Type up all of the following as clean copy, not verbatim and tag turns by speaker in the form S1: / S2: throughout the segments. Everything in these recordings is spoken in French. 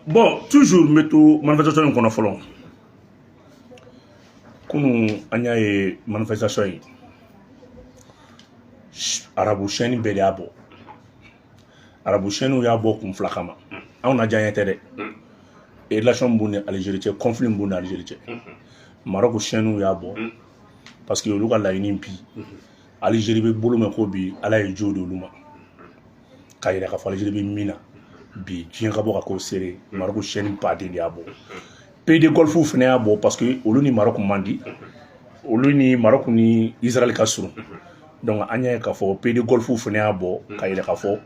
S1: Bon, toujours meto manifestation in kɔnɔ fɔlɔ. Kunu an y'a ye manifestation in arabu chaîne bɛɛ de y'a bɔ. Arabu chaîne y'a bɔ kun fila kama. Anw na diya tɛ dɛ. Relation b'u ni Algérie cɛ, conflit b'u ni Algérie cɛ. Maroc chaîne y'a bɔ parce que olu ka laɲini bi Algérie bɛ bolo mɛn ko bi Ala ye jo di olu ma. K'a yira k'a fɔ Algérie bɛ min na. Bi diɲɛ ka bɔ ka ko seere Maroc chaîne baden de y'a bɔ. Pays de Golfe fana y'a bɔ parce que olu ni Maroc man di. Olu ni Maroc ni Israël ka surun. Donc an y'a ye k'a fɔ Pays de Golfe fana y'a bɔ k'a yira k'a fɔ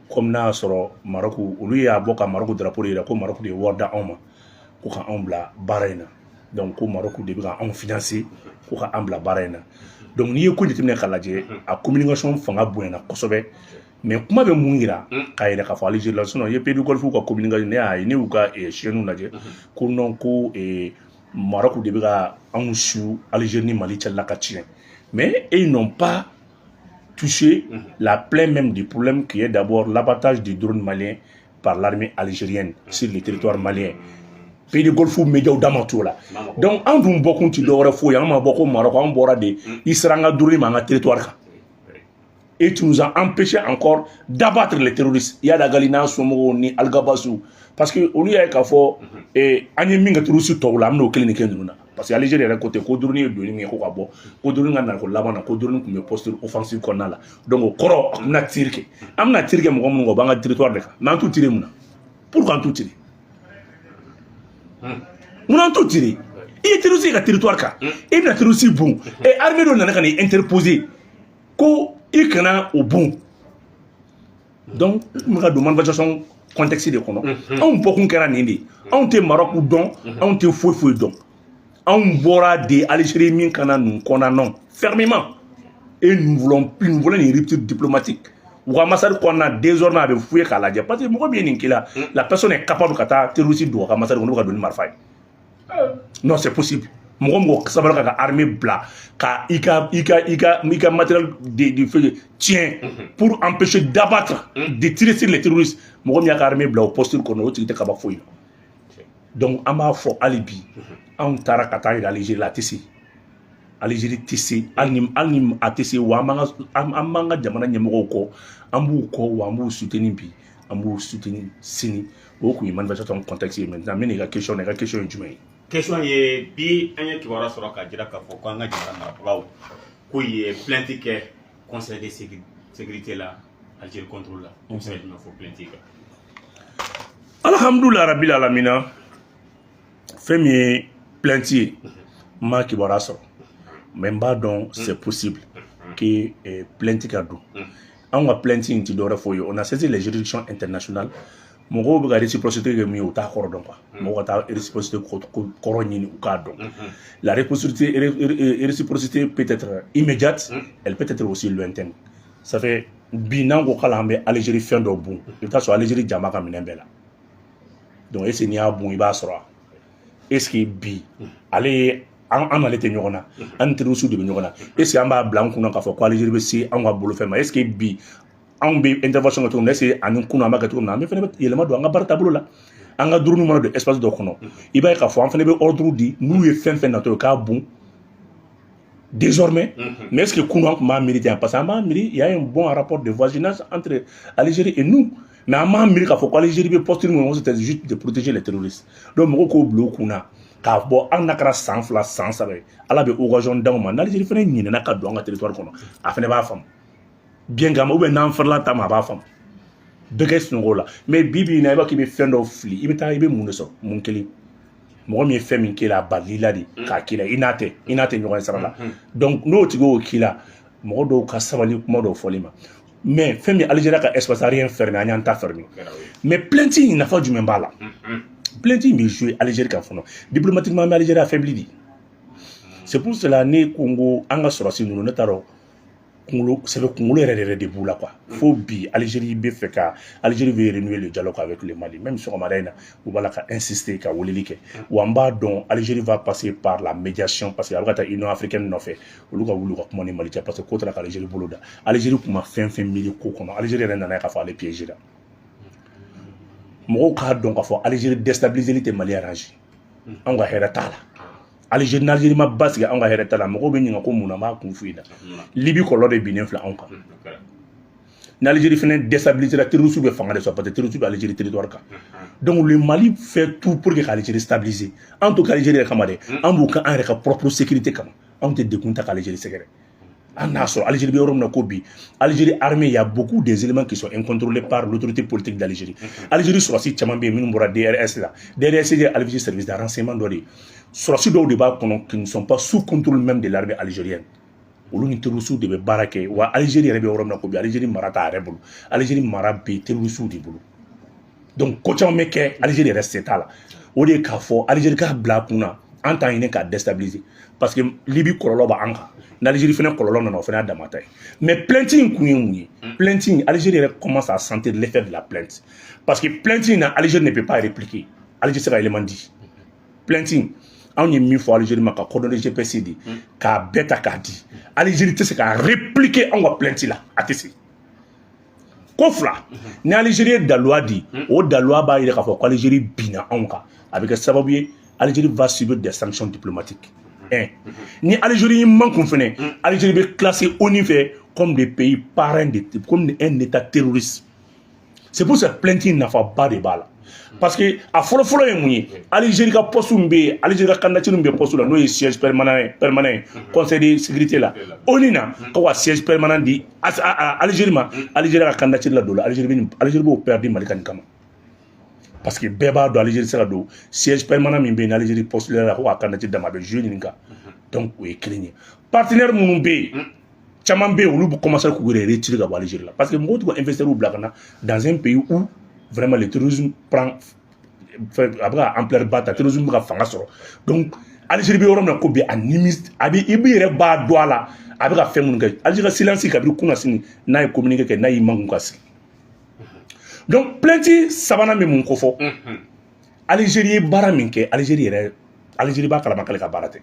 S1: comme n'a y'a sɔrɔ Maroc olu y'a bɔ ka Maroc drapeau yira ko Maroc de ye wari d'anw ma ko ka anw bila baara in na. Donc ko Maroc de bɛ ka anw financer ko ka an bila baara in na. Donc n'i ye ko jateminɛ k'a lajɛ a communication fanga bonyana kosɛbɛ. Mais kuma bɛ mun yira k'a yira k'a fɔ Algérie la sinon i ye Pays de Golfe ka communication ne y'a ye ne y'u ka chaîne lajɛ ko non ko Maroc de bɛ ka anw su Algérie ni Mali cɛla ka tiɲɛ. Mais ils n'ont pas touché la plaie même du problème qui est d'abord l'abattage des drones maliens par l'armée algérienne sur le territoire malien. Pays de Golfe médiaw dama t'o la. Donc an dun bɔkun ti dɔwɛrɛ foyi an ma bɔ ko Maroc an bɔra de i sera an ka drone ma an ka territoire kan. Et tu nous as empêché encore d'abattre les terroristes. Il y a la Galina, Somo, ni Al-Gabasou. Parce que au lieu de faire an ye min ka terroriste tɔw la an bɛn'o kelen de kɛ ninnu na. Parce que Algérie yɛrɛ côté ko drone ye donni min kɛ ko ka bɔ ko drone ka na ko laban na ko drone tun bɛ posture offensive kɔnɔna la. Donc o kɔrɔ an bɛna tir kɛ. An bɛna tir kɛ mɔgɔ minnu kan o b'an ka territoire de kan. Mais an t'u tirer mun na? Pourquoi an t'u tirer? Mun an t'u tirer? I ye terroriste ye ka territoire kan. I bɛna terroriste bon. Et armée dɔ nana ka n'i interposer ko i kana au bon. Donc n bɛ ka don manifestation contexte de kɔnɔ. Anw bɔkun kɛra nin de ye. Anw tɛ Maroc dɔn, anw tɛ foyi foyi dɔn. Anw bɔra de Algérie min kana ninnu kɔnɔna non fermement. Et nous voulons une rupture diplomatique. U ka ambassade kɔnɔna désormais a bɛ fouiller k'a lajɛ parce que mɔgɔ min ye nin k'i la la personne est capable ka taa terroriste don a ka ambassade kɔnɔ ka don ni marifa ye. Non c'est possible. Mɔgɔ mɔgɔ sabali ka armée bila ka i ka matériel de feu tiens pour empêcher d'abattre de tirer sur les terroristes mɔgɔ min y'a ka armée bila o posture kɔnɔ o tigi tɛ kaba foyi la. Donc an b'a fɔ hali bi anw taara ka taa yira Algérie la a tɛ se Algérie tɛ se hali ni a tɛ se wa an b'an ka jamana ɲɛmɔgɔw kɔ an b'u kɔ wa an b'u soutenir bi an b'u soutenir sini o kun ye manifestation contexte ye maintenant n bɛ n'i ka question na i ka question ye jumɛn ye.
S2: Question ye bi an ye kibaruya sɔrɔ k'a jira k'a fɔ ko an ka jamana marabagaw k'u ye plainte kɛ conseil de sécurité la Algérie contrôle la o bɛ se ka jumɛn fɔ plainte kan.
S1: Alhamdulilayi rabil alamina fɛn min ye plainte ye n ma kibaruya sɔrɔ mais n b'a dɔn c'est possible que plainte ka don anw ka plainte in ti dɔwɛrɛ foyi ye on a saisi les juridictions internationales mɔgɔw bɛ ka réciprocité kɛ min ye u t'a kɔrɔ dɔn quoi mɔgɔw ka taa réciprocité kɔrɔ ɲini u k'a dɔn la réciprocité peut être immédiate elle peut être aussi lointaine ça fait bi n'an ko k'ala an bɛ Algérie fɛn dɔ bon i bɛ taa sɔrɔ Algérie jama ka minɛn bɛɛ la donc est ce que n'i y'a bon i b'a sɔrɔ est ce que bi ale ye an n'ale tɛ ɲɔgɔn na an ni terroriste de bɛ ɲɔgɔn na est ce que an b'a bila an kunna k'a fɔ ko Algérie bɛ se an ka bolofɛn ma est ce que bi anw bɛ intervention kɛ cogo min na est ce que ani kunun an b'a kɛ cogo min na an fana bɛ yɛlɛma don an ka baara taabolo la an ka drone mana don espace dɔ kɔnɔ i b'a ye k'a fɔ an fana bɛ ordre di n'u ye fɛn fɛn natɔ ye k'a bon désormais mais est ce que kunun an tun b'a miiri ten parce que an b'a miiri il y a un bon rapport de voisinage entre Algérie et nous mais an b'a miiri k'a fɔ ko Algérie bɛ posture min kɔnɔ c'était juste de protéger les terroristes donc mɔgɔw k'o bila u kunna k'a bɔ an n'a kɛra san 2 san 3 ye ala bɛ occasion d'anw ma n'Algérie fana ɲinɛna ka don an ka territoire kɔnɔ a fana b'a faamu bien kama ou bien n'an farila ta ma a b'a faamu bɛɛ kɛ sunɔgɔ la mais bi bi in na i b'a k'i bɛ fɛn dɔw fili i bɛ taa i bɛ mun de sɔrɔ mun kelen mɔgɔ min ye fɛn min k'i la a balila la de k'a k'i la i n'a tɛ ɲɔgɔn ye sara la donc n'o tigi y'o k'i la mɔgɔ dɔw ka sabali kuma dɔw fɔli ma mais fɛn min Algérie ka espace rien fermé an y'an ta fermé mais plainte in nafa jumɛn b'a la plainte in bɛ jouer Algérie kan fɔlɔ diplomatiquement mais Algérie affaibli de c'est pour cela ne ko n ko an ka sɔrɔsi ninnu ne t'a dɔn kunkolo yɛrɛ de b'u la quoi fo bi Algérie bɛ fɛ ka Algérie veut renouer le dialogue avec le Mali même sɔgɔmada in na u b'a la ka insister ka weleli kɛ wa n b'a dɔn Algérie va passer par la médiation parce que a bɛ ka taa Union africaine nɔfɛ olu ka wuli u ka kuma ni Mali cɛ parce que ko taara ka Algérie bolo da Algérie tun ma fɛn fɛn miiri ko kɔnɔ Algérie yɛrɛ nana ye k'a fɔ ale piégé la mɔgɔw k'a dɔn k'a fɔ Algérie déstabiliseli tɛ Mali arrange anw ka hɛrɛ t'a la Algérie n'Algérie ma basigi anw ka hɛrɛ t'a la mɔgɔw bɛ ɲininka ko mun na n b'a kun f'u ɲɛna Libye kɔlɔlɔ de binnen filɛ anw kan ni Algérie fana déstabilisera terroristes bɛ fanga de sɔrɔ parce que terroristes bɛ Algérie territoire kan donc le Mali fait tout pour que Algérie stabiliser an to k'Algérie yɛrɛ kama dɛ an b'u k'an yɛrɛ ka propre sécurité kama anw tɛ dekun ta k'Algérie sɛgɛrɛ an n'a sɔrɔ Algérie bɛ yɔrɔ min na ko bi Algérie armée il y a beaucoup des éléments qui sont incontrôlés par l'autorité politique d'Algérie Algérie sɔrɔsi caman bɛ yen minnu bɔra DRS la DRS ye Algérie service de renseignement dɔ de ye sɔrɔsi dɔw de b'a kɔnɔ qui ne sont pas sous contrôle même de l'armée algérienne olu ni terroristes de bɛ baara kɛ wa Algérie yɛrɛ bɛ yɔrɔ min na ko bi Algérie mara t'a yɛrɛ bolo Algérie mara bɛ terroristes de bolo donc ko caman bɛ kɛ Algérie yɛrɛ se t'a la o de ye k'a fɔ Algérie k'a bila a kunna an t'an ɲini k'a déstabiliser parce que Libye kɔlɔlɔ b'an kan n'Algérie fana kɔlɔlɔ nana o fana y'a damata ye mais plainte in kun ye mun ye plainte in Algérie yɛrɛ commence à sentir l'effet de la plainte parce que plainte in na Algérie ne peut pas répliquer Algérie se ka élément di plainte in anw ye min fɔ Algérie ma ka coordonner GPC di k'a bɛɛ ta k'a di Algérie tɛ se ka répliquer anw ka plainte la a tɛ se ko fila ni Algérie ye daloya di o daloya b'a yira k'a fɔ ko Algérie binna anw kan a bɛ kɛ sababu ye Algérie va subir des sanctions diplomatiques ni Algérie y'i man kun fɛnɛ Algérie bɛ classé ONU fɛ comme des pays parrains comme un état terroriste c'est pour cette plainte nafaba de b'a la parce que a fɔlɔfɔlɔ ye mun ye Algérie ka poste bɛ yen Algérie ka candidature bɛ poste la n'o ye siège permanent conseil de sécurité la ONU na ko ka siège permanent di Algérie ma Algérie ka candidature la don la Algérie b'o perdu Mali kan kama parce que bɛɛ b'a dɔn Algérie se ka don siège permanent min bɛ yen Algérie postulaire la ko ka candidature dama a bɛ jouer nin kan donc o ye kelen ye partenaire minnu bɛ yen caman bɛ yen olu bɛ commencer k'u yɛrɛ retirer ka bɔ Algérie la parce que mɔgɔw tɛ ka investir bila ka na dans un pays où vraiment le terrorisme prend a bɛ ka ampleur ba ta terrorisme bɛ ka fanga sɔrɔ donc Algérie bɛ yɔrɔ min na ko bi a nimisi a bɛ i bɛ yɛrɛ b'a dɔn a la a bɛ ka fɛn minnu kɛ Algérie ka silence kabini kunna sini n'a ye communiqué kɛ n'a y'i man kun ka sigi donc plainte sabanan bɛ mun ko fɔ Algérie ye baara min kɛ Algérie b'a kalama k'ale ka baara tɛ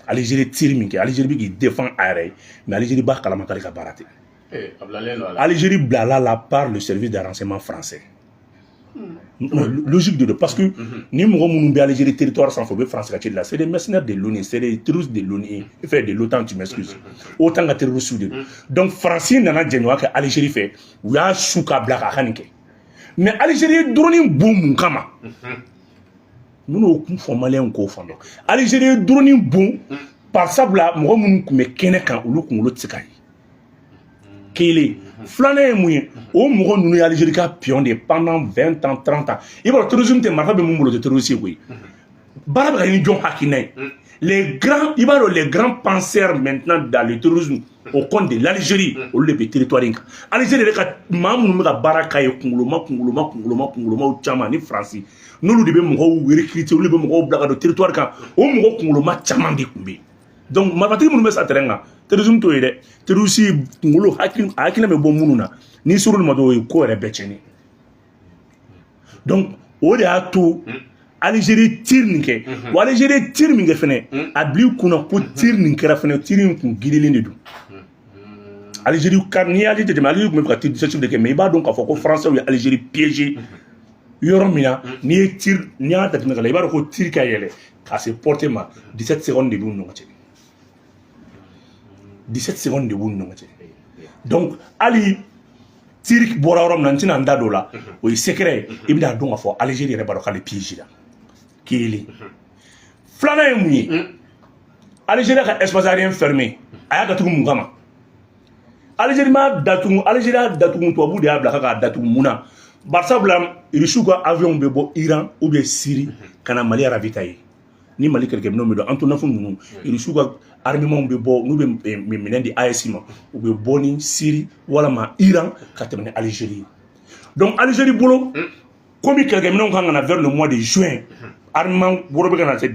S1: Algérie tire min kɛ Algérie bɛ k'i défend a yɛrɛ ye mais Algérie b'a kalama k'ale ka baara tɛ Algérie bilala la par le service de renseignement français logique de parce que ni mɔgɔ minnu bɛ Algérie territoire sanfɛ u bɛ France ka ci la c'est des mercenaires de l'ONU c'est des terroristes de l'ONU fait de l'OTAN tu m'excuses autant ka terroristes de donc France nana jɛɲɔgɔnya kɛ Algérie fɛ u y'a su k'a bila k'a ka nin kɛ mais Algérie ye drone bon mun kama minnu y'o kun fɔ maliyɛnw k'o faamu Algérie ye drone bon par sabula mɔgɔ minnu tun bɛ kɛnɛ kan olu kunkolo tɛ se ka ye kelen filanan ye mun ye o mɔgɔ ninnu ye Algérie ka pion de pendant 20 ans 30 ans i b'a dɔn terrorisme tɛ marifa bɛ mun bolo tɛ terroriste ye koyi baara bɛ ka kɛ ni jɔn hakilina ye les grands penseurs maintenant dans le terrorisme au compte de l'Algérie olu de bɛ territoire in kan Algérie yɛrɛ ka maa minnu bɛ ka baara k'a ye kunkoloma caman ni France n'olu de bɛ mɔgɔw recruter olu de bɛ mɔgɔw bila ka don territoire kan o mɔgɔ kunkoloma caman de tun bɛ yen donc marifatigi minnu bɛ sa terrain kan terrorisme t'o ye dɛ terroriste kunkolo hakilina bɛ bɔ minnu na ni sur'olu ma dɔrɔn o ye ko yɛrɛ bɛɛ tiɲɛnen donc o de y'a to Algérie tire nin kɛ wa Algérie tire min kɛ fɛnɛ a bila i kunna ko tire nin kɛra fɛnɛ tire in kun girilen de don Algérie n'i y'a jateminɛ Algérie tun bɛ ka tir de kɛ mais i b'a dɔn k'a fɔ ko français ye Algérie piégé yɔrɔ min na n'i y'a jateminɛ ka la i b'a dɔn ko tir ka yɛlɛ k'a se porter ma 17 secondes de b'u ni ɲɔgɔn cɛ 17 secondes de b'u ni ɲɔgɔn cɛ donc hali tir bɔra yɔrɔ min na n tɛna n da don o la o ye secret ye i bɛna dɔn k'a fɔ Algérie yɛrɛ b'a dɔn k'ale piégé la kelen filanan ye mun ye Algérie ka espace aérien fermé a y'a datugu mun kama Algérie m'a datugu Algérie y'a datugu tubabuw de y'a bila k'a datugu mun na barisabula Rusiw ka avion bɛ bɔ Iran ou bien Syrie ka na Mali ravitailler ni Mali kɛlɛkɛminɛnw bɛ don Antonov ninnu Rusiw ka armement bɛ bɔ n'u bɛ minɛn di AES ma u bɛ bɔ ni Syrie walama Iran ka tɛmɛ ni Algérie donc Algérie bolo komi kɛlɛkɛminɛnw kan ka na vers le mois de juin armement wɛrɛ bɛ ka na se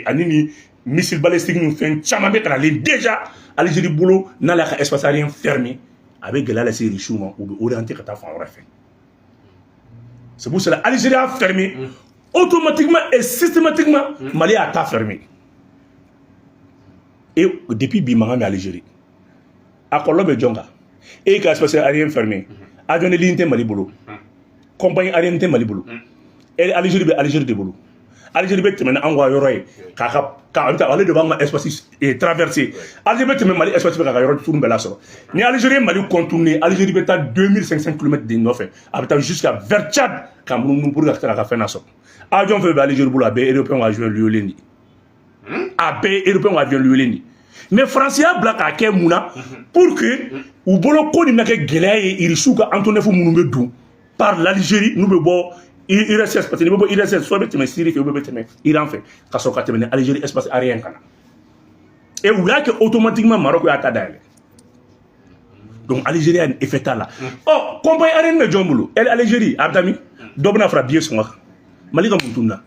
S1: ani ni missile balistique ni fɛn caman bɛ ka nalen déjà Algérie bolo n'ale y'a ka espace aérien fermé a bɛ gɛlɛya lase Rusiw ma u bɛ orienter ka taa fan wɛrɛ fɛ c'est pour cela Algérie a fermé automatiquement et systématiquement Mali a ta fermé et depuis bi mankan bɛ Algérie a kɔlɔlɔ bɛ jɔn kan e ka espace aérien fermé avion de ligne tɛ Mali bolo compagnie aérienne tɛ Mali bolo Algérie bɛ Algérie de bolo Algérie bɛ tɛmɛ ni an ka yɔrɔ ye ale de b'an ka espace traverser Algérie bɛ tɛmɛ Mali espace fɛ k'a ka yɔrɔ turu bɛɛ lasɔrɔ ni Algérie ye Mali contourner Algérie bɛ taa 2500 km de nɔfɛ a bɛ taa jusqu'à vers Tchad ka munumunu pour ka ka fɛn lasɔrɔ avion fɛn bɛ Algérie bolo a bɛɛ européen avion luyolen de a bɛɛ européen avion luyolen de mais France y'a bila k'a kɛ mun na pour que u bolo ko nin na kɛ gɛlɛya ye irisiw ka antonef minnu bɛ dun par l'Algérie n'u bɛ bɔ IRSS parce que ni bɛ bɔ IRSS soit bɛ tɛmɛ Syrie fɛ ou bɛ tɛmɛ Iran fɛ ka sɔrɔ ka tɛmɛ ni Algérie espace aérien kan na et u y'a kɛ automatiquement Maroc y'a ta dayɛlɛ donc Algérie y'a nin effet t'a la ɔ compagnie aérienne bɛ jɔn bolo Algérie a bɛ taa min dɔ bɛna fara billet sɔngɔ kan Mali ka mun tun na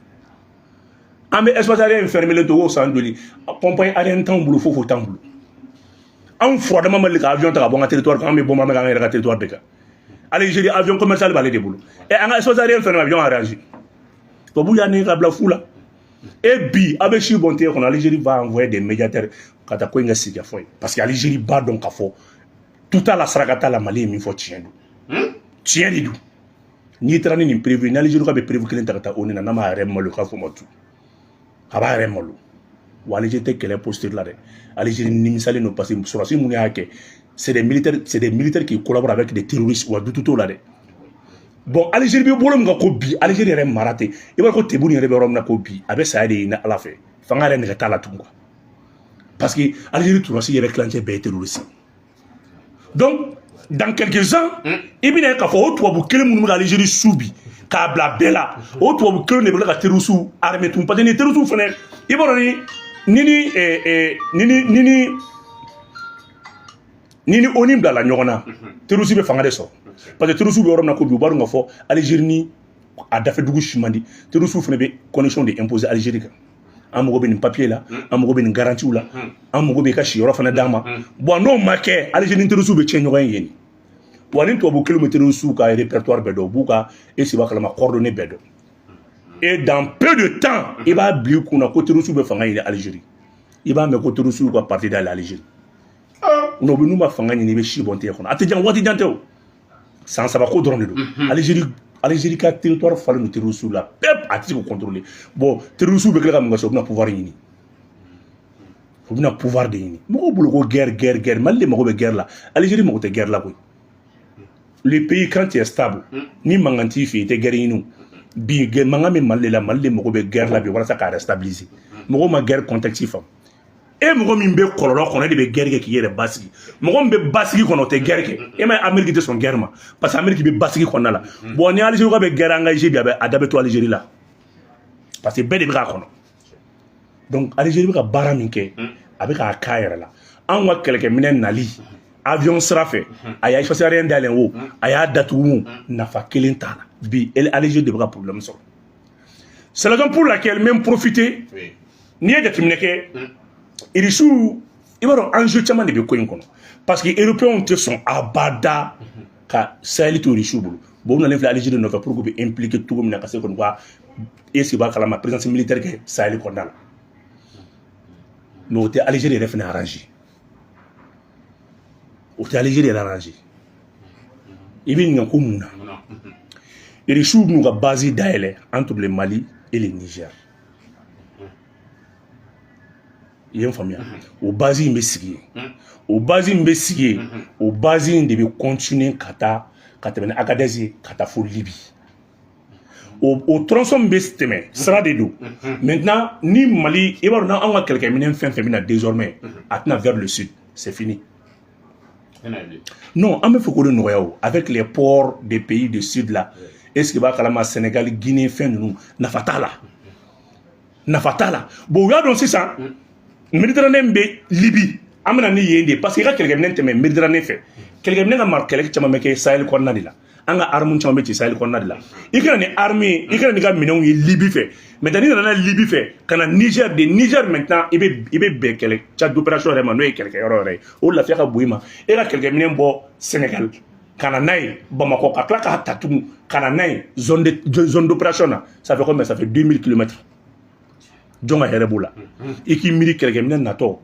S1: an bɛ espace aérien fermé to o san joli compagnie aérienne t'anw bolo foyi t'anw bolo anw furadama ma deli ka avion ta ka bɔ an ka territoire kan an bɛ bɔ an bɛ k'an yɛrɛ ka territoire de kan Algérie avion commercial b'ale de bolo et an ka espace aérien fermé avion a réagi tubabu y'a nɛgɛ ka bila fu la et bi a bɛ si bɔn tigɛ kɔnɔ Algérie va envoyer des médiateurs ka taa ko in kɛ sigikafɔ ye parce que Algérie b'a dɔn k'a fɔ tout à la saraka t'a la Mali ye min fɔ tiɲɛ don tiɲɛ de don n'i taara ni nin prévu ni Algérie ka bɛ prévu kelen ta ka taa ONU na n'a m'a yɛrɛ malo k'a fɔ ma tout a b'a yɛrɛ malo wa Algérie tɛ kɛlɛ posture la dɛ Algérie nimisalen don parce que sɔrɔsi minnu y'a kɛ c'est des militaires qui collaborent avec des terroristes wa dutu t'o la dɛ bon Algérie bɛ bolo min kan ko bi Algérie yɛrɛ mara ten i b'a fɔ Tebboune yɛrɛ bɛ yɔrɔ min na ko bi a bɛ saya de ɲini Ala fɛ fanga yɛrɛ nɛgɛ t'a la tugun quoi parce que Algérie turasi yɛrɛ kilancɛ bɛɛ ye terroriste donc dans quelques ans i bɛna ye k'a fɔ o tubabu kelen minnu bɛ ka Algérie su bi k'a bila bɛɛ la o tubabu kelen de bɛ ka terroriste armé tun parce que ni terroriste fana i b'a dɔn ni ONU bilala ɲɔgɔn na terroriste bɛ fanga de sɔrɔ parce que terroriste bɛ yɔrɔ min na ko bi u b'a dɔn k'a fɔ Algérie ni a dafɛdugu si man di terroriste fana bɛ condition de imposer Algérie kan an mago bɛ nin papier la an mago bɛ nin garantie la an mago bɛ i ka siyɔrɔ fana d'an ma bon n'o ma kɛ Algérie ni terroriste bɛ tiɲɛ ɲɔgɔn ye yen wa ni tubabu kelen bɛ terroriste ka répertoire bɛɛ dɔn u b'u ka esiba kalama coordonnées bɛɛ dɔn et dans peu de temps i b'a bila i kunna ko terroriste bɛ fanga ɲini Algérie i b'a mɛn ko terroriste ka parti dayɛlɛ Algérie n'o bɛ n'u ma fanga ɲini i bɛ si bɔn tigɛ kɔnɔ a tɛ jan waati jan tɛ o san saba ko dɔrɔn de don Algérie ka territoire falen don terroriste la bɛɛ a tɛ se k'o contrôler bon terroriste bɛ tila ka mun kɛ so u bɛna pouvoir ɲini u bɛna pouvoir de ɲini mɔgɔw bolo ko guerre Mali de mago bɛ guerre la Algérie mago tɛ guerre la koyi le pays quand tu es stable ni mankan t'i fɛ i tɛ guerre ɲini bi mankan bɛ Mali de la Mali de mago bɛ guerre la bi walasa k'a restabiliser mɔgɔw ma guerre contexte faamu e mɔgɔ min bɛ kɔlɔlɔ kɔnɔ e de bɛ guerre kɛ k'i yɛrɛ basigi mɔgɔ min bɛ basigi kɔnɔ o tɛ guerre kɛ e ma ye Amérique tɛ sɔn guerre ma parce que Amérique bɛ basigi kɔnɔna la bon ni Algérie ka bɛ guerre engagée bi a da bɛ to Algérie la parce que bɛɛ de bɛ k'a kɔnɔ donc Algérie bɛ ka baara min kɛ a bɛ k'a k'a yɛrɛ la anw ka kɛlɛkɛminɛ nali avion sira fɛ a y'a espace aérien dayɛlɛ o a y'a datugu nafa kelen t'a la bi Algérie de bɛ ka problème sɔrɔ c'est la raison pour laquelle même profiter n'i ye jateminɛ kɛ irisiw i b'a dɔn enjeu caman de bɛ ko in kɔnɔ parce que européens tɛ sɔn abada ka Sahel to irisiw bolo bon u nalen filɛ Algérie nɔfɛ pour que u bɛ impliquer cogo min na ka se kɔni ka est-ce que b'a kalama présence militaire kɛ Sahel kɔnɔna la mais o tɛ Algérie yɛrɛ fana arrangé o tɛ Algérie yɛrɛ arrangé i bɛ ɲininka ko mun na irisiw b'u ka base dayɛlɛ entre le Mali et le Niger i ye n faamuya o base in bɛ sigi yen o base in bɛ sigi yen o base in de bɛ continuer ka tɛmɛ ni Agadez ye ka taa fo Libye o tronçon bɛ tɛmɛ sira de don maintenant ni Mali i b'a dɔn anw ka kɛlɛkɛminɛ fɛn fɛn bɛ na désormais a tɛna vers le sud c'est fini non an bɛ fɛ k'o de nɔgɔya o avec les ports des pays du sud là est-ce que b'a kalama Sénégal Guinée fɛn ninnu nafa t'a la bon u y'a dɔn sisan Méditerranée bɛ Libye an bɛna ni yen de parce que i ka kɛlɛkɛminɛ tɛmɛ Méditerranée fɛ kɛlɛkɛminɛ ka mara kɛlɛ caman bɛ kɛ Sahel kɔnɔna de la an ka armes caman bɛ ci Sahel kɔnɔna de la i kana ni armée i kana ni ka minɛnw ye Libye fɛ maintenant n'i nana Libye fɛ ka na Niger de Niger maintenant i bɛ bɛn kɛlɛ cas d'opération yɛrɛ ma n'o ye kɛlɛkɛyɔrɔ yɛrɛ ye o lafiya ka bon i ma e ka kɛlɛkɛminɛ bɔ Sénégal ka na n'a ye Bamako ka tila k'a ta tugun ka na n'a ye zone d'opération na ça fait combien ça fait 2000 km jɔn ka hɛrɛ b'o la i k'i miiri kɛlɛkɛminɛ natɔ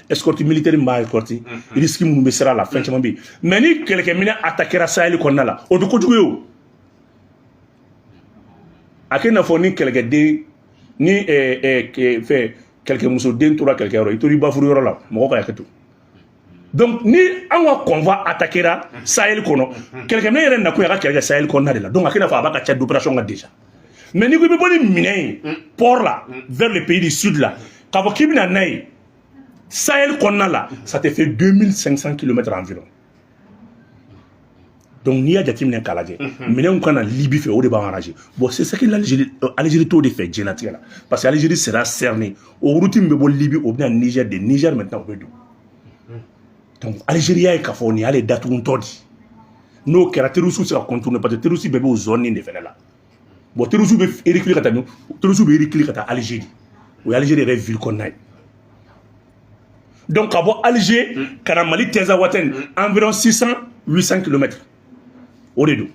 S1: escorte militaire min b'a escorte risque minnu bɛ sira la fɛn caman bɛ yen mais ni kɛlɛkɛminɛ attaquera Sahel kɔnɔna la o tɛ kojugu ye o a kɛ n'a fɔ ni kɛlɛkɛden ni fɛ kɛlɛkɛmusoden tora kɛlɛkɛ yɔrɔ i tora i bafuru yɔrɔ la mɔgɔ ka hakɛ to donc ni an ka convoi attaquera Sahel kɔnɔ kɛlɛkɛminɛ yɛrɛ nakun y'a ka kɛlɛ kɛ Sahel kɔnɔna de la donc a kɛ n'a fɔ a b'a ka chef d'opération ka déjà mais ni ko i bɛ bɔ ni minɛn ye port la vers le pays du sud la k'a fɔ k'i bɛna n'a ye Sahel kɔnɔna la ça te fait 2500 km environ donc n'i y'a jateminɛ k'a lajɛ minɛnw ka na Libye fɛ o de b'an arranger bon c'est ce que l'Algérie t'o de fɛ diɲɛlatigɛ la parce que Algérie sera cernée o route min bɛ bɔ Libye o bɛ na Niger de Niger maintenant o bɛ don donc Algérie y'a ye k'a fɔ nin y'ale datugutɔ de n'o kɛra terroristes se ka contourner parce que terroristes bɛɛ bɛ o zone in de fɛnɛ la bon terroristes bɛ reculer ka taa min terroristes bɛ reculer ka taa Algérie o ye Algérie yɛrɛ ville kɔnɔna ye donc ka bɔ Alger ka na Mali Tinzawatène environ 600-800 km o de don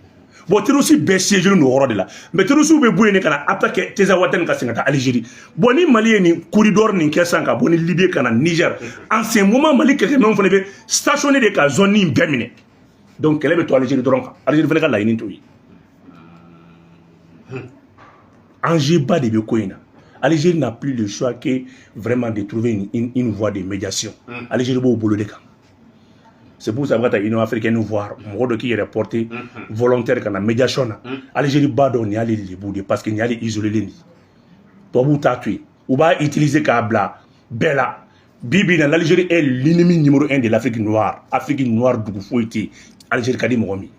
S1: bon terroristes bɛɛ siégé len don o yɔrɔ de la mais terroristes bɛ bɔ yen ka na attaquer Tinzawatène ka segin ka taa Algérie bon ni Mali ye nin corridor nin kɛ sisan ka bɔ ni Libye ka na Niger en ce moment Mali kɛlɛkɛminɛnw fana bɛ stationné de ka zone in bɛɛ minɛ donc kɛlɛ bɛ to Algérie dɔrɔn kan Algérie fana ka laɲini t'o ye enjeu-ba de bɛ ko in na Algérie n'a plus le choix que vraiment de trouver une voie de médiation Algérie b'o bolo de kan c'est pour ça que l'Union africaine voir mɔgɔ dɔ k'i yɛrɛ porter volontaire ka na médiation na Algérie b'a dɔn nin y'ale lebu de parce que nin y'ale isolé len de tubabuw t'a to yen u b'a utiliser k'a bila bɛɛ la bi bi in na l'Algérie est l'ennemi numéro 1 de l'Afrique noire Afrique noire dugu foyi tɛ yen Algérie ka di mɔgɔ min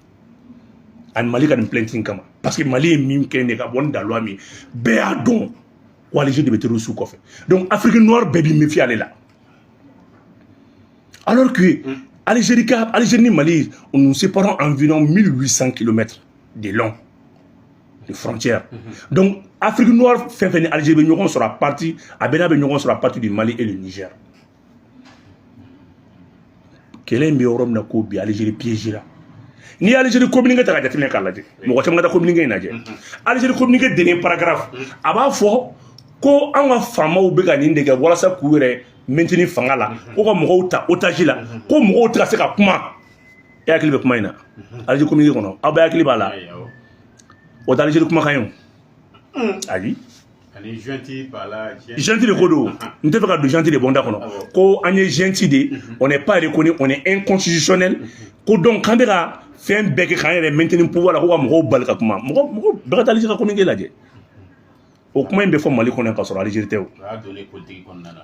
S1: ani Mali ka nin plainte in kama parce que Mali ye min kɛ ne ka bɔ ni daloya min bɛɛ y'a dɔn ko Algérie de bɛ terroristes kɔfɛ donc Afrique noire bɛɛ b'i méfier ale la alors que Algérie ni Mali nous séparons environ 1800 km de long de frontières donc Afrique noire fɛn fɛn ni Algérie bɛ ɲɔgɔn sɔrɔ a partir a bɛɛ n'a bɛ ɲɔgɔn sɔrɔ a partir du Mali et le Niger kɛlɛ in bɛ yɔrɔ min na ko bi Algérie piégera ni Algérie communiqué ta ka jateminɛ k'a lajɛ mɔgɔ caman ka taa communiqué in lajɛ Algérie communiqué dernier paragraphe a b'a fɔ ko an ka faamaw bɛ ka nin de kɛ walasa k'u yɛrɛ maintenir fanga la ko ka mɔgɔw ta otage la ko mɔgɔw tɛ ka se ka kuma e hakili bɛ kuma in na Algérie communiqué kɔnɔ aw bɛɛ hakili b'a la o tɛ Algérie kumakan ye o ayi gentil de ko don n tɛ fɛ ka don gentil de bɔ n da kɔnɔ ko an ye gentil de on n'est pas reconnu on est inconstitutionnel ko donc k'an bɛ ka fɛn bɛɛ kɛ k'an yɛrɛ maintenir pouvoir la ko ka mɔgɔw bali ka kuma mɔgɔ bɛɛ ka taa Algérie ka communiqué lajɛ o kuma in bɛ fɔ Mali kɔnɔ k'a sɔrɔ Algérie tɛ o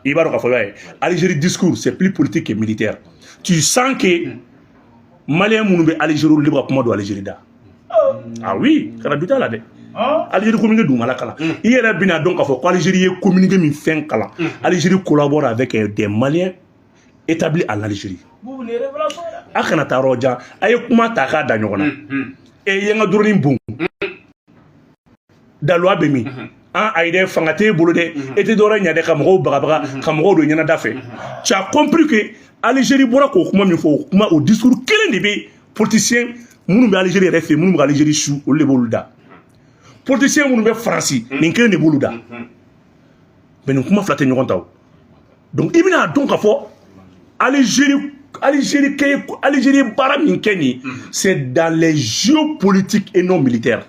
S1: i b'a dɔn k'a fɔ y'a ye Algérie discours c'est plus politique que militaire tu sens que Maliens minnu bɛ Algérie olu de bɛ ka kuma don Algérie da ah oui kana du t'a la dɛ Algérie communiqué dugumala kalan i yɛrɛ bɛna dɔn k'a fɔ ko Algérie ye communiqué min fɛn kalan Algérie collabore avec des Maliens établis en Algérie a kana taa yɔrɔ jan a ye kuma ta k'a da ɲɔgɔn na e ye n ka dɔrɔnin bon daloya bɛ min a ye dɛ fanga t'e bolo dɛ e tɛ dɔwɛrɛ ɲɛ dɛ ka mɔgɔw bagabaga ka mɔgɔw don ɲɛnada fɛ tu as compris que Algérie bɔra k'o kuma min fɔ o kuma o discours kelen de bɛ politicien minnu bɛ Algérie yɛrɛ fɛ minnu bɛ Algérie su olu de b'olu da politicien minnu bɛ Faransi nin kelen de b'olu da mais nin kuma fila tɛ ɲɔgɔn ta o donc i bɛna dɔn k'a fɔ Algérie baara min kɛ nin c'est dans les géopolitiques et non militaires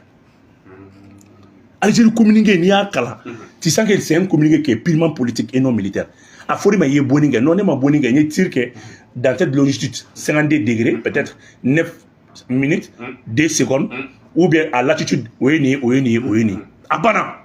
S1: Algérie communiqué n'i y'a kalan tu sens que c'est un communiqué qui est purement politique et non militaire a fɔra i ma i ye bonni kɛ non ne ma bonni kɛ n ye tir kɛ dans cette longitude 52 degrés peut-être 9 minutes 2 secondes ou bien à latitude o ye nin ye o ye nin ye o ye nin ye a banna